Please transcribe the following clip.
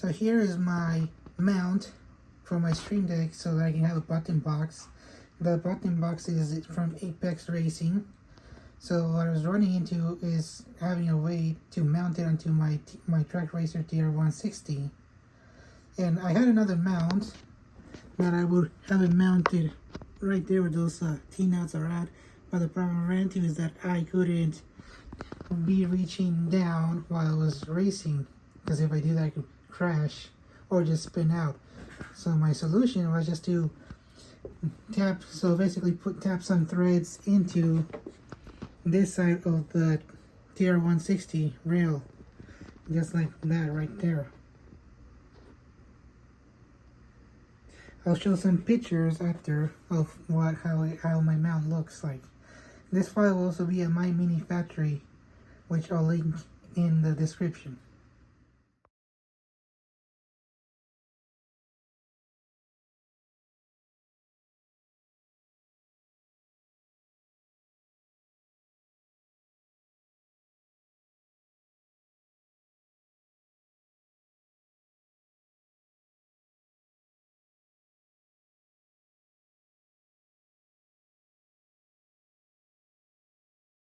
So here is my mount for my Stream Deck so that I can have a button box. The button box is from Apex Racing. So what I was running into is having a way to mount it onto my Track Racer TR160. And I had another mount that I would have it mounted right there where those T-nuts are at. But the problem I ran into is that I couldn't be reaching down while I was racing, because if I do that I could crash or just spin out. So my solution was just to tap some threads into this side of the TR160 rail, just like that right there. I'll show some pictures after of how my mount looks like. This file will also be at my mini factory, which I'll link in the description.